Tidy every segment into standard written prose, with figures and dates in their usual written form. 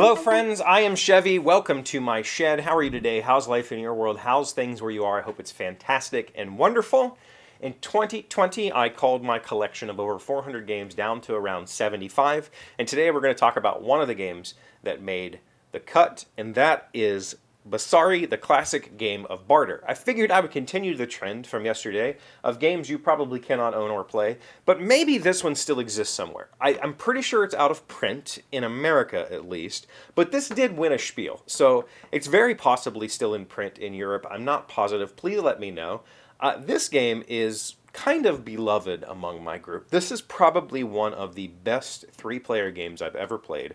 Hello friends, I am Chevee. Welcome to my shed. How are you today? How's life in your world? How's things where you are? I hope it's fantastic and wonderful. In 2020, I culled my collection of over 400 games down to around 75. And today we're going to talk about one of the games that made the cut, and that is Basari, the classic game of barter. I figured I would continue the trend from yesterday of games you probably cannot own or play, but maybe this one still exists somewhere. I'm pretty sure it's out of print, in America at least, but this did win a spiel, so it's very possibly still in print in Europe. I'm not positive. Please let me know. This game is kind of beloved among my group. This is probably one of the best three-player games I've ever played.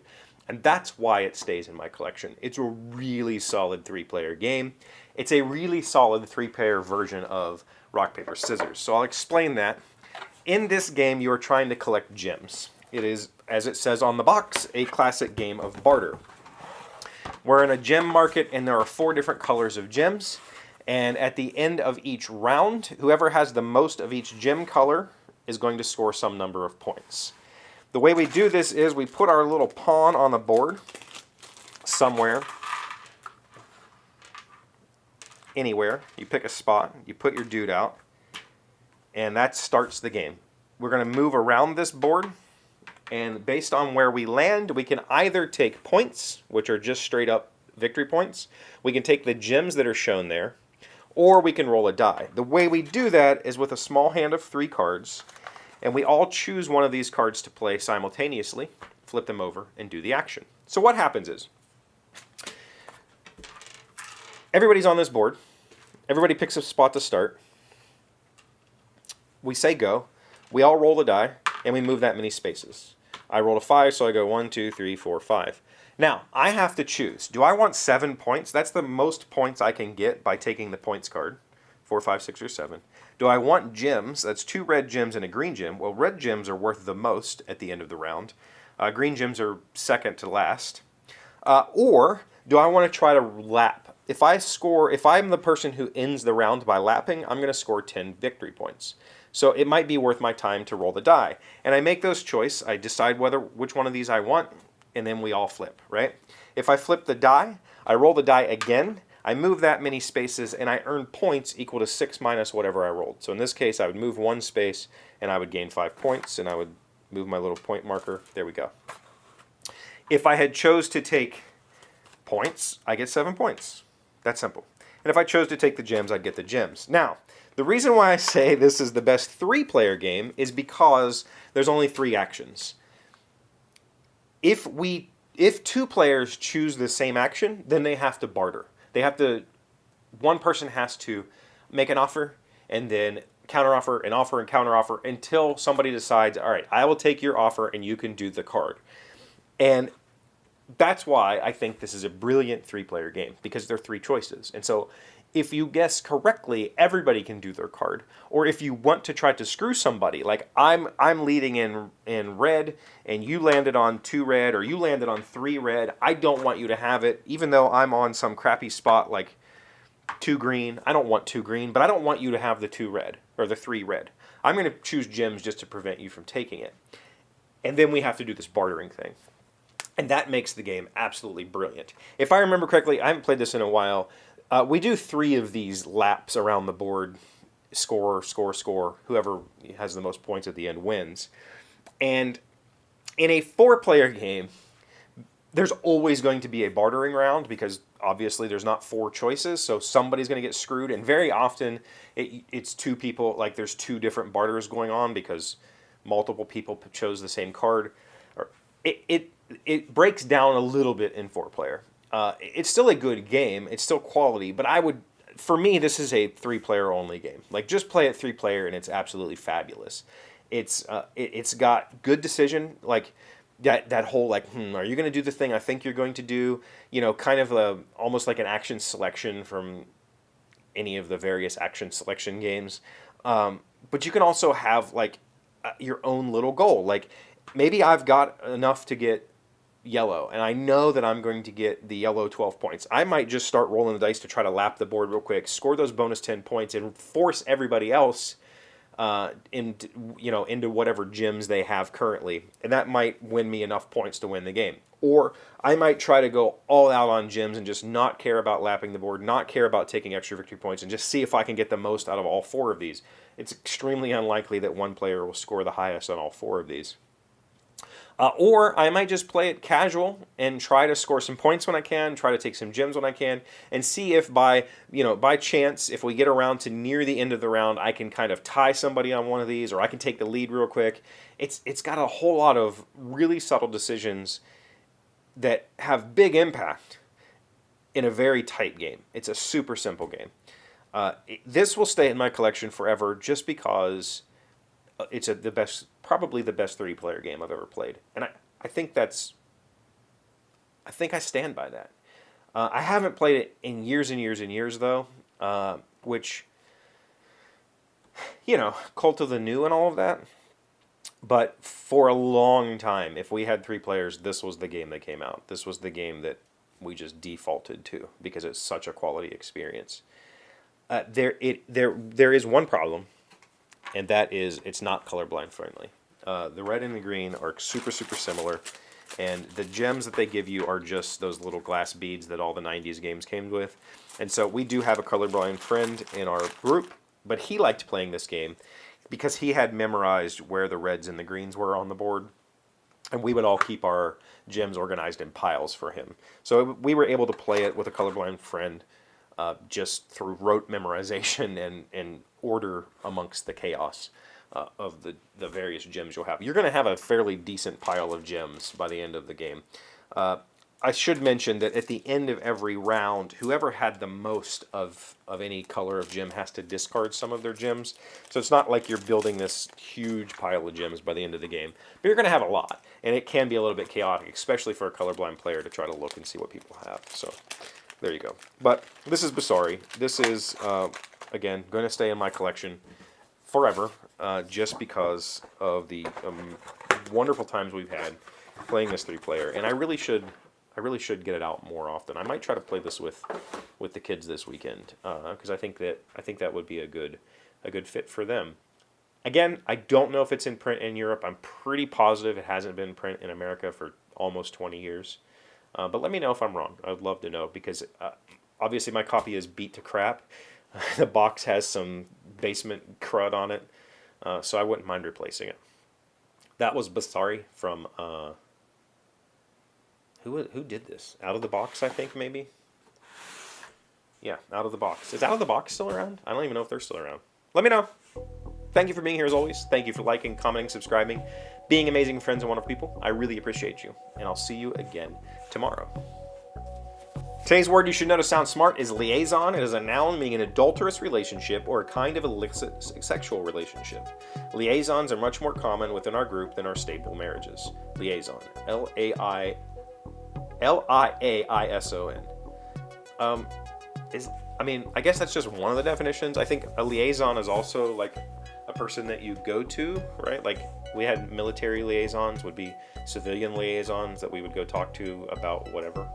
And that's why it stays in my collection. It's a really solid three-player game. It's a really solid three-player version of rock, paper, scissors. So I'll explain that. In this game, you are trying to collect gems. It is, as it says on the box, a classic game of barter. We're in a gem market, and there are 4 different colors of gems. And at the end of each round, whoever has the most of each gem color is going to score some number of points. The way we do this is we put our little pawn on the board somewhere, anywhere. You pick a spot, you put your dude out, and that starts the game. We're going to move around this board, and based on where we land, we can either take points, which are just straight up victory points. We can take the gems that are shown there, or we can roll a die. The way we do that is with a small hand of 3 cards. And we all choose one of these cards to play simultaneously, flip them over, and do the action. So what happens is, everybody's on this board. Everybody picks a spot to start. We say go. We all roll the die, and we move that many spaces. I rolled a 5, so I go 1, 2, 3, 4, 5. Now, I have to choose. Do I want 7 points? That's the most points I can get by taking the points card. 4, 5, 6, or 7. Do I want gems? That's 2 red gems and a green gem. Well, red gems are worth the most at the end of the round. Green gems are second to last. Or do I want to try to lap? If I'm the person who ends the round by lapping, I'm going to score 10 victory points. So it might be worth my time to roll the die. And I make those choices. I decide which one of these I want, and then we all flip, right? If I flip the die, I roll the die again. I move that many spaces, and I earn points equal to 6 minus whatever I rolled. So in this case, I would move 1 space, and I would gain 5 points, and I would move my little point marker. There we go. If I had chose to take points, I get 7 points. That's simple. And if I chose to take the gems, I'd get the gems. Now, the reason why I say this is the best three-player game is because there's only 3 actions. If 2 players choose the same action, then they have to barter. One person has to make an offer and then counteroffer and offer and counteroffer until somebody decides, all right, I will take your offer and you can do the card. And that's why I think this is a brilliant 3-player game, because there are 3 choices. And so if you guess correctly, everybody can do their card. Or if you want to try to screw somebody, like I'm leading in red, and you landed on 2 red, or you landed on 3 red, I don't want you to have it, even though I'm on some crappy spot like 2 green. I don't want 2 green, but I don't want you to have the 2 red, or the 3 red. I'm going to choose gems just to prevent you from taking it. And then we have to do this bartering thing. And that makes the game absolutely brilliant. If I remember correctly, I haven't played this in a while, we do 3 of these laps around the board, score, score, score. Whoever has the most points at the end wins. And in a 4-player game, there's always going to be a bartering round, because obviously there's not 4 choices, so somebody's going to get screwed. And very often it's 2 people, like there's 2 different barters going on because multiple people chose the same card. It breaks down a little bit in 4-player. It's still a good game. It's still quality, but for me, this is a 3-player only game. Like, just play it 3-player, and it's absolutely fabulous. It's got good decision, like that whole like, are you going to do the thing I think you're going to do? You know, kind of almost like an action selection from any of the various action selection games. But you can also have like your own little goal. Like, maybe I've got enough to get yellow, and I know that I'm going to get the yellow 12 points. I might just start rolling the dice to try to lap the board real quick, score those bonus 10 points, and force everybody else into whatever gems they have currently, and that might win me enough points to win the game. Or I might try to go all out on gems and just not care about lapping the board, not care about taking extra victory points, and just see if I can get the most out of all 4 of these. It's extremely unlikely that one player will score the highest on all 4 of these. Or I might just play it casual and try to score some points when I can, try to take some gems when I can, and see if by chance, if we get around to near the end of the round, I can kind of tie somebody on one of these, or I can take the lead real quick. It's got a whole lot of really subtle decisions that have big impact in a very tight game. It's a super simple game. This will stay in my collection forever just because it's probably the best 3-player game I've ever played. And I think I stand by that. I haven't played it in years and years and years, though, which, Cult of the New and all of that. But for a long time, if we had 3 players, this was the game that came out. This was the game that we just defaulted to because it's such a quality experience. There is one problem, and that is it's not colorblind friendly. The red and the green are super, super similar, and the gems that they give you are just those little glass beads that all the 90s games came with. And so we do have a colorblind friend in our group, but he liked playing this game because he had memorized where the reds and the greens were on the board, and we would all keep our gems organized in piles for him. So we were able to play it with a colorblind friend just through rote memorization and order amongst the chaos of the various gems you'll have. You're going to have a fairly decent pile of gems by the end of the game. I should mention that at the end of every round, whoever had the most of any color of gem has to discard some of their gems. So it's not like you're building this huge pile of gems by the end of the game. But you're going to have a lot, and it can be a little bit chaotic, especially for a colorblind player to try to look and see what people have. So there you go. But this is Basari. This is, again, going to stay in my collection forever, just because of the wonderful times we've had playing this 3-player. And I really should get it out more often. I might try to play this with the kids this weekend because I think that would be a good fit for them. Again, I don't know if it's in print in Europe. I'm pretty positive it hasn't been in print in America for almost 20 years. But let me know if I'm wrong. I would love to know because obviously my copy is beat to crap. The box has some basement crud on it, so I wouldn't mind replacing it. That was Basari from... Who did this? Out of the Box, I think, maybe? Yeah, Out of the Box. Is Out of the Box still around? I don't even know if they're still around. Let me know. Thank you for being here as always. Thank you for liking, commenting, subscribing, being amazing friends and wonderful people. I really appreciate you. And I'll see you again tomorrow. Today's word you should know to sound smart is liaison. It is a noun meaning an adulterous relationship or a kind of illicit sexual relationship. Liaisons are much more common within our group than our stable marriages. Liaison. Liaison. I guess that's just one of the definitions. I think a liaison is also like a person that you go to, right? Like we had military liaisons would be civilian liaisons that we would go talk to about whatever.